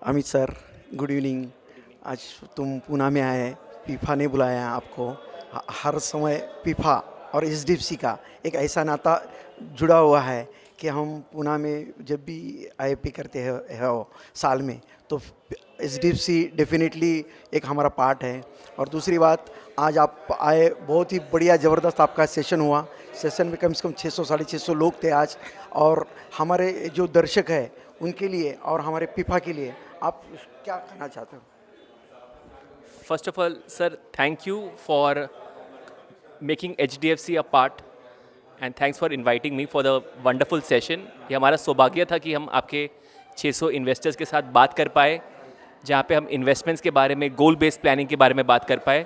Amit sir, good evening. आज तुम पूना में आए, पीफा ने बुलाया है आपको। हर समय पीफा और एचडीएफसी का एक ऐसा नाता जुड़ा हुआ है कि हम पूना में जब भी आईपी करते हो साल में, तो एचडीएफसी डेफिनेटली एक हमारा पार्ट है। और दूसरी बात, आज आप आए, बहुत ही बढ़िया ज़बरदस्त आपका सेशन हुआ। सेशन में कम से कम 600 साढ़े 600 लोग थे आज। और हमारे जो दर्शक है उनके लिए और हमारे पीफा के लिए आप क्या कहना चाहते हो? First of all, sir, thank you for making HDFC a part and thanks for inviting me for the wonderful session. ये हमारा सौभाग्य था कि हम आपके 600 इन्वेस्टर्स के साथ बात कर पाए, जहाँ पे हम इन्वेस्टमेंट्स के बारे में, गोल बेस्ड प्लानिंग के बारे में बात कर पाए।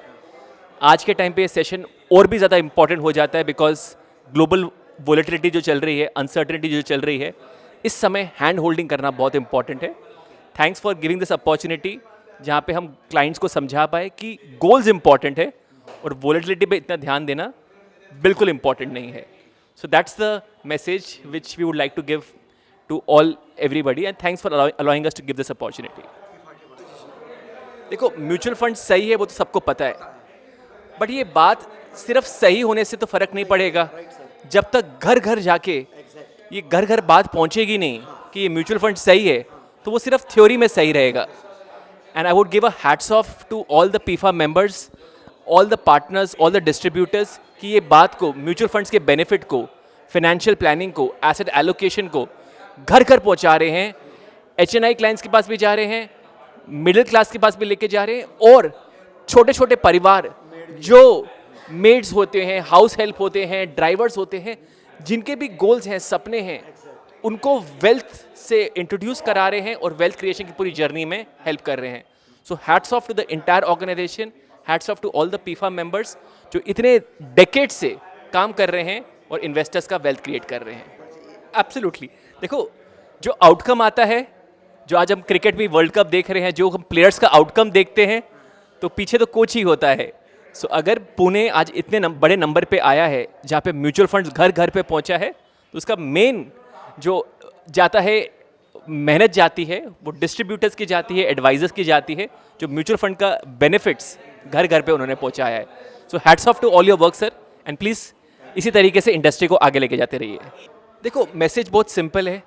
आज के टाइम पे ये सेशन और भी ज़्यादा इंपॉर्टेंट हो जाता है बिकॉज ग्लोबल वोलेटिलिटी जो चल रही है, अनसर्टेनिटी जो चल रही है, इस समय हैंड होल्डिंग करना बहुत इंपॉर्टेंट है। Thanks for giving this opportunity, जहाँ पे हम क्लाइंट्स को समझा पाए कि गोल्स इंपॉर्टेंट है और वोलेटिलिटी पे इतना ध्यान देना बिल्कुल इंपॉर्टेंट नहीं है। So that's the message which we would like to give to all everybody and thanks for allowing us to give this opportunity. देखो, म्यूचुअल फंड सही है वो तो सबको पता है, बट ये बात सिर्फ सही होने से तो फर्क नहीं पड़ेगा जब तक घर घर जाके ये घर घर बात पहुंचेगी नहीं कि ये म्यूचुअल फंड सही है, तो वो सिर्फ थ्योरी में सही रहेगा। And I would give a hats off to all the PIFA members, all the partners, all the distributors कि ये बात को, म्यूचुअल फंड्स के बेनिफिट को, फाइनेंशियल प्लानिंग को, एसेट एलोकेशन को घर घर पहुंचा रहे हैं। HNI क्लाइंट्स के पास भी जा रहे हैं, मिडिल क्लास के पास भी लेके जा रहे हैं, और छोटे छोटे परिवार जो मेड्स होते हैं, हाउस हेल्प होते हैं, ड्राइवर्स होते हैं, जिनके भी गोल्स हैं, सपने हैं, उनको वेल्थ से इंट्रोड्यूस करा रहे हैं और वेल्थ क्रिएशन की पूरी जर्नी में हेल्प कर रहे हैं। So hats off to the entire organisation, hats off to all the PIFA members जो इतने डेकेड से काम कर रहे हैं और इन्वेस्टर्स का वेल्थ क्रिएट कर रहे हैं। एब्सोल्युटली। देखो, जो आउटकम आता है, जो आज हम क्रिकेट में वर्ल्ड कप देख रहे हैं, जो हम प्लेयर्स का आउटकम देखते हैं, तो पीछे तो कोच ही होता है। सो अगर पुणे आज इतने बड़े नंबर पे आया है, जहाँ पे म्यूचुअल फंड्स घर घर पे पहुँचा है, तो उसका मेन जो जाता है, मेहनत जाती है, वो डिस्ट्रीब्यूटर्स की जाती है, एडवाइजर्स की जाती है, जो म्यूचुअल फंड का बेनिफिट्स घर घर पे उन्होंने पहुँचाया है। So hats off to all your work sir, and please इसी तरीके से इंडस्ट्री को आगे लेके जाते रहिए। देखो, मैसेज बहुत सिंपल है।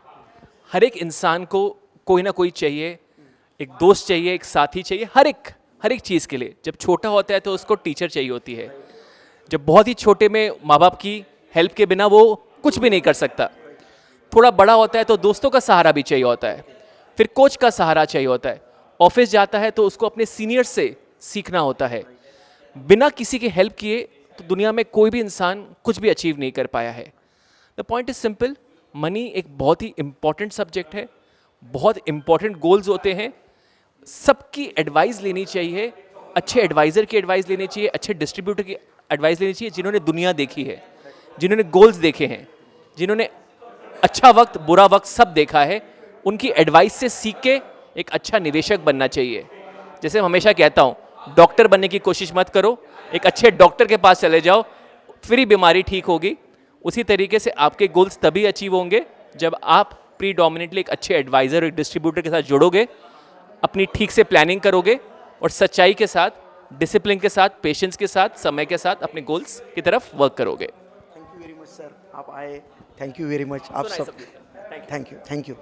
हर एक इंसान को कोई ना कोई चाहिए, एक दोस्त चाहिए, एक साथी चाहिए, हर एक चीज़ के लिए। जब छोटा होता है तो उसको टीचर चाहिए होती है। जब बहुत ही छोटे में माँ बाप की हेल्प के बिना वो कुछ भी नहीं कर सकता। थोड़ा बड़ा होता है तो दोस्तों का सहारा भी चाहिए होता है, फिर कोच का सहारा चाहिए होता है। ऑफिस जाता है तो उसको अपने सीनियर से सीखना होता है। बिना किसी के हेल्प किए तो दुनिया में कोई भी इंसान कुछ भी अचीव नहीं कर पाया है। The point is simple, money एक बहुत ही इंपॉर्टेंट सब्जेक्ट है, बहुत इंपॉर्टेंट गोल्स होते हैं, सबकी एडवाइस लेनी चाहिए, अच्छे एडवाइज़र की एडवाइस लेनी चाहिए, अच्छे डिस्ट्रीब्यूटर की एडवाइस लेनी चाहिए, जिन्होंने दुनिया देखी है, जिन्होंने गोल्स देखे हैं, जिन्होंने अच्छा वक्त बुरा वक्त सब देखा है। उनकी एडवाइस से सीख के एक अच्छा निवेशक बनना चाहिए। जैसे मैं हमेशा कहता हूँ, डॉक्टर बनने की कोशिश मत करो, एक अच्छे डॉक्टर के पास चले जाओ, फिर ही बीमारी ठीक होगी। उसी तरीके से आपके गोल्स तभी अचीव होंगे जब आप प्रीडोमिनेटली एक अच्छे एडवाइज़र और एक डिस्ट्रीब्यूटर के साथ जुड़ोगे, अपनी ठीक से प्लानिंग करोगे और सच्चाई के साथ, डिसिप्लिन के साथ, पेशेंस के साथ, समय के साथ अपने गोल्स की तरफ वर्क करोगे। Thank you very much sir, आप आए, थैंक यू वेरी मच। आप सब, थैंक यू।